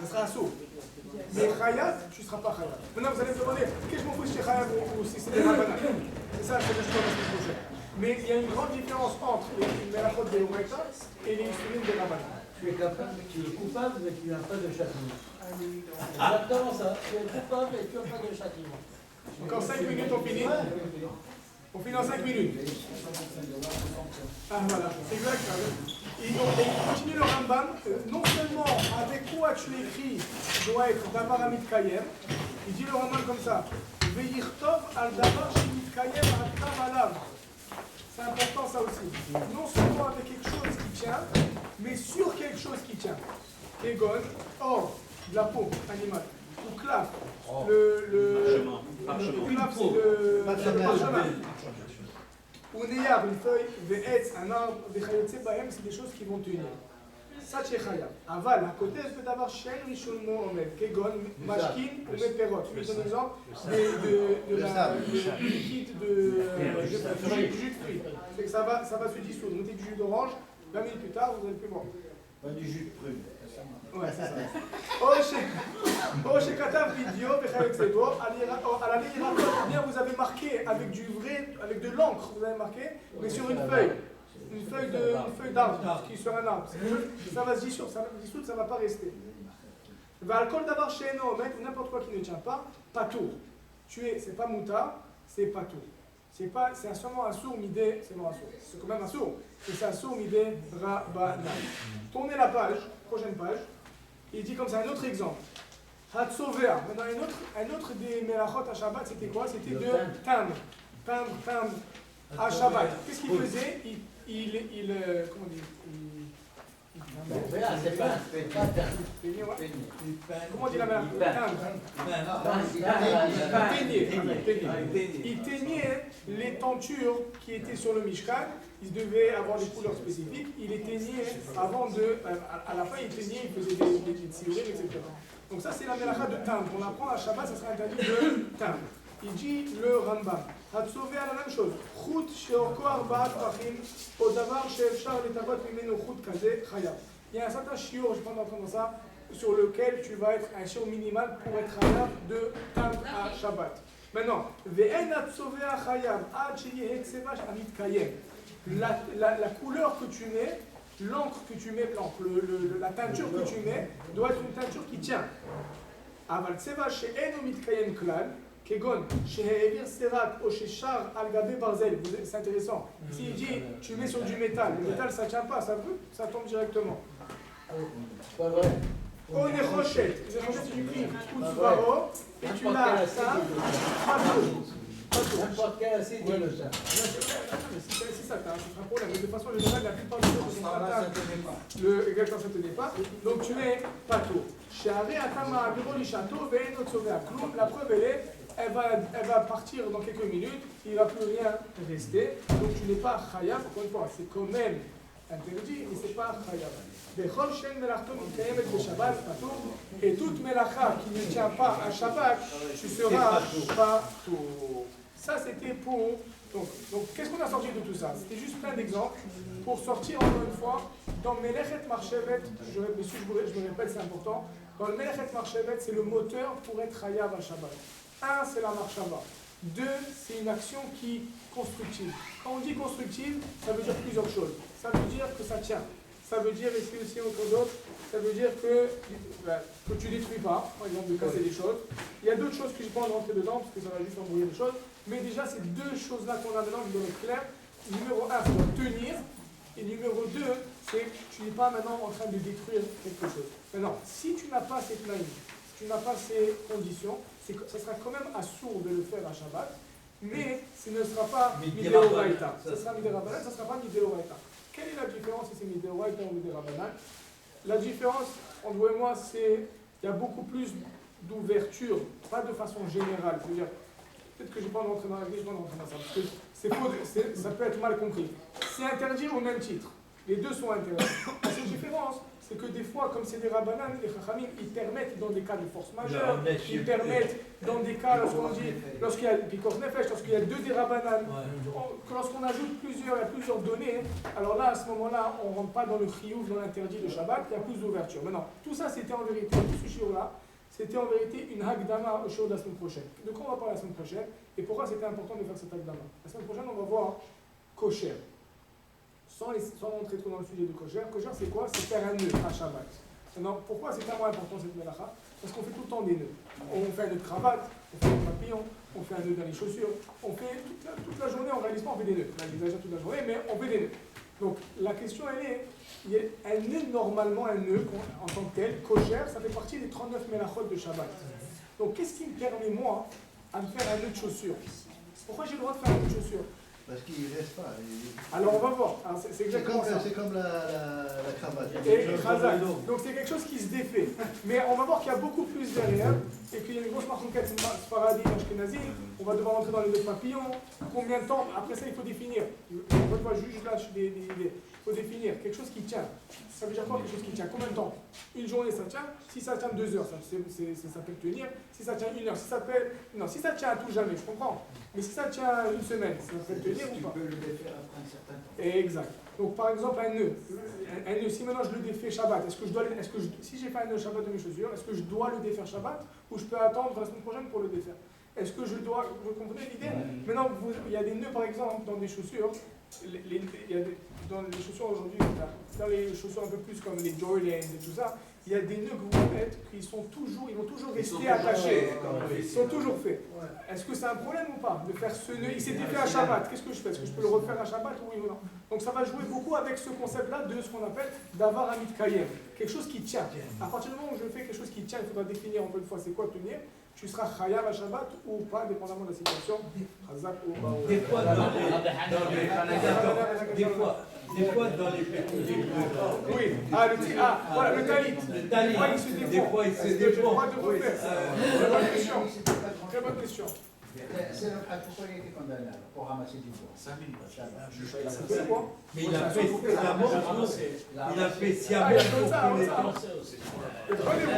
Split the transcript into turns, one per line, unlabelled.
ça sera assourd. Mais Khayab, tu ne seras pas Khayab. Maintenant, vous allez me demander, qu'est-ce que je m'en fous si c'est Khayab ou si c'est des Rabbanan? C'est ça, c'est ce que je la semaine prochaine. Mais il y a une grande différence entre les Melachot des Horaïta et les Isurim des Rabbanan.
Tu es coupable, mais tu n'as pas de châtiment. Exactement ça. Tu es coupable et tu n'as pas de châtiment.
Encore 5 minutes, on finit. On finit en 5 minutes. Ah voilà, c'est exact. Il continue le Rambam. Non seulement avec quoi tu écris doit être Davar Amit Kayem, il dit le Rambam comme ça. Ve'yirtov al Davar Shemit Kayem Atav Alav. C'est important ça aussi. Non seulement avec quelque chose qui tient, mais sur quelque chose qui tient. Egon, or, de la peau animale. Ou claf, le claf c'est le parchemin. Ou neyar, une feuille, ve'etz, un arbre, ve'chayotze bahem, c'est des choses qui vont tenir. Ça c'est chayab. Aval, à côté, je peux d'avoir shen rishon mo'omed, kegon, mashkin ou meperot. Je vais donner un exemple de liquide de jus de fruits. C'est que ça va se dissoudre. Mettez du jus d'orange, 20 minutes plus tard, vous n'allez plus boire.
Pas du jus de prune.
Ouais, c'est ça. Oh, chez Katav Vidéo, à la ligne bien vous avez marqué avec du vrai, avec de l'encre, vous avez marqué, mais sur une feuille d'arbre, qui est sur un arbre. Ça va se dissoudre, ça ne va pas rester. Alcool d'avoir chez nous, n'importe quoi qui ne tient pas, patour. C'est pas moutard, c'est patour. C'est seulement un sourd midé, c'est non un sourd. C'est quand même un sourd, mais c'est un sourd midé rabbanan. Tournez la page, prochaine page. Il dit comme ça, un autre exemple. Hatzovea. Maintenant, un autre des Melachot à Shabbat, c'était quoi? C'était de teindre à Shabbat. Qu'est-ce qu'il faisait? Comment dire?
C'est pas
Comment on dit la Melachot? Il teignait les tentures qui étaient sur le Mishkan. Ils devaient avoir des couleurs spécifiques. Il les teignait avant de. À la fin, il teignait, il faisait des tsiourim, etc. Donc, ça, c'est la Melacha de teindre. On apprend à Shabbat, ça serait interdit de teindre. Il dit le Rambam. Hatzové à la même chose. Chut sheorko arba'at tvachim, o davar she'efshar letabat mimenu chut kazeh chayab. Il y a un certain shiur, je pense d'entendre ça, sur lequel tu vas être un shiur minimal pour être chayab de teindre à Shabbat. Maintenant, ve'en hatzové à chayab, ad sheyeh tsevash amit kayem. La couleur que tu mets, l'encre que tu mets, la teinture que tu mets, doit être une teinture qui tient. Aval tsevash she'en mit kayem klal. Kegon, chez Serat, au chez Char, Al-Gabé, Barzel. C'est intéressant. S'il dit, tu mets sur du métal, le métal ça ne tient pas, ça tombe directement.
pas vrai.
On est rochette. Les rochettes, c'est du cuivre. Ou du barreau, et tu l'as ça,
N'importe quel acide, il le tient.
C'est ça, c'est un problème. Mais de façon générale, la plupart des choses exactement, ça ne tenait pas. Donc tu mets pato. La preuve, elle va partir dans quelques minutes, il ne va plus rien rester. Donc tu n'es pas chayab, encore une fois, c'est quand même interdit, mais ce n'est pas chayab. Et toute melacha qui ne tient pas à Shabbat, tu seras pas tout. Ça c'était pour. Donc qu'est-ce qu'on a sorti de tout ça? C'était juste plein d'exemples pour sortir encore une fois dans Melechet Marchevet. Je me répète, c'est important. Dans le Melechet Marchevet, c'est le moteur pour être Chayav à Shabbat. 1, c'est la marchava. 2, c'est une action qui est constructive. Quand on dit constructive, ça veut dire plusieurs choses. Ça veut dire que ça tient. Ça veut dire, est-ce que aussi autre d'autre, ça veut dire que tu ne détruis pas, par exemple, de casser des choses. Il y a d'autres choses que je ne vais pas rentrer dedans, parce que ça va juste embrouiller les choses. Mais déjà, ces deux choses-là qu'on a maintenant, je dois être clair. Numéro 1, ça doit tenir. Et numéro 2, c'est que tu n'es pas maintenant en train de détruire quelque chose. Maintenant, si tu n'as pas ces plaintes, si tu n'as pas ces conditions, ça sera quand même assourd de le faire à Shabbat, mais ce ne sera pas midéoraïta. Ça sera midérabanan, ça ne sera pas midéoraïta. Quelle est la différence si c'est midéoraïta ou midérabanan? La différence entre vous et moi, c'est qu'il y a beaucoup plus d'ouverture, pas de façon générale. C'est-à-dire, peut-être que je n'ai pas rentré dans la vie, je ne vais pas rentrer dans ça, parce que c'est faux, ça peut être mal compris. C'est interdit au même titre. Les deux sont interdits. La seule différence, c'est que des fois, comme c'est des rabbanan, les chachamim, ils permettent dans des cas de force majeure, ils permettent dans des cas, lorsqu'il y a pikor nefesh, lorsqu'il y a deux des rabbanan, lorsqu'on ajoute plusieurs, il y a plusieurs données, alors là, à ce moment-là, on ne rentre pas dans le chiyuv, dans l'interdit de Shabbat, il y a plus d'ouverture. Maintenant, tout ça, c'était en vérité, tout ce shiur-là, c'était en vérité une hagdama au shiur de la semaine prochaine. De quoi on va parler la semaine prochaine et pourquoi c'était important de faire cette hagdama? La semaine prochaine, on va voir kosher. Sans rentrer trop dans le sujet de kosher. Kosher, c'est quoi? C'est faire un nœud à Shabbat. Maintenant, pourquoi c'est tellement important cette melacha? Parce qu'on fait tout le temps des nœuds. On fait un nœud de cravate, on fait un papillon, on fait un nœud dans les chaussures, on fait toute la journée, on réalise pas, on fait des nœuds. On exagère toute la journée, mais on fait des nœuds. Donc la question elle est, il y a un nœud, normalement un nœud en tant que tel, kosher, ça fait partie des 39 melachot de Shabbat. Donc qu'est-ce qui me permet moi à me faire un nœud de chaussure? Pourquoi j'ai le droit de faire un nœud de chaussure?
Parce qu'il ne reste pas.
Alors on va voir, c'est exactement ça.
C'est comme la cravate.
Et Khazak. Donc c'est quelque chose qui se défait. Mais on va voir qu'il y a beaucoup plus derrière et qu'il y a une grosse marquette Sfaradi, Ashkenazi. On va devoir rentrer dans les deux papillons. Combien de temps? Après ça, il faut définir. En fait, moi, je lâche des idées. Il faut définir quelque chose qui tient. Ça veut dire quoi quelque chose qui tient? Combien de temps? Une journée ça tient. Si ça tient 2 heures, ça peut tenir. Si ça tient 1 heure, si ça tient à tout jamais, je comprends. Mais si ça tient une semaine, ça peut tenir ou pas?
Tu peux le défaire après un certain temps.
Exact. Donc par exemple un nœud. Si maintenant je le défais Shabbat, si j'ai fait un nœud Shabbat de mes chaussures, est-ce que je dois le défaire Shabbat ou je peux attendre la semaine prochaine pour le défaire? Est-ce que je dois, vous comprenez l'idée? Maintenant, il y a des nœuds par exemple dans des chaussures. Dans les chaussures aujourd'hui, dans les chaussures un peu plus comme les Jordan et tout ça, il y a des nœuds que vous faites qui vont toujours rester attachés. Ils sont toujours faits. Est-ce que c'est un problème ou pas de faire ce nœud? Il s'était fait à Shabbat. Qu'est-ce que je fais? Est-ce que je peux le refaire à Shabbat, oui ou non? Donc ça va jouer beaucoup avec ce concept-là de ce qu'on appelle d'avoir un mitkayem. Quelque chose qui tient. À partir du moment où je fais quelque chose qui tient, il faudra définir encore une fois c'est quoi tenir. Tu seras chayav à Shabbat ou pas, dépendamment de la situation.
Des fois dans les petits.
Oui, voilà, le talit.
Des fois il se défend.
Très bonne question. Très bonne question.
Pourquoi il a été condamné pour ramasser du bois?
5
C'est quoi?
Mais il a fait sciemment. Il a fait sciemment.
Il y a comme ça.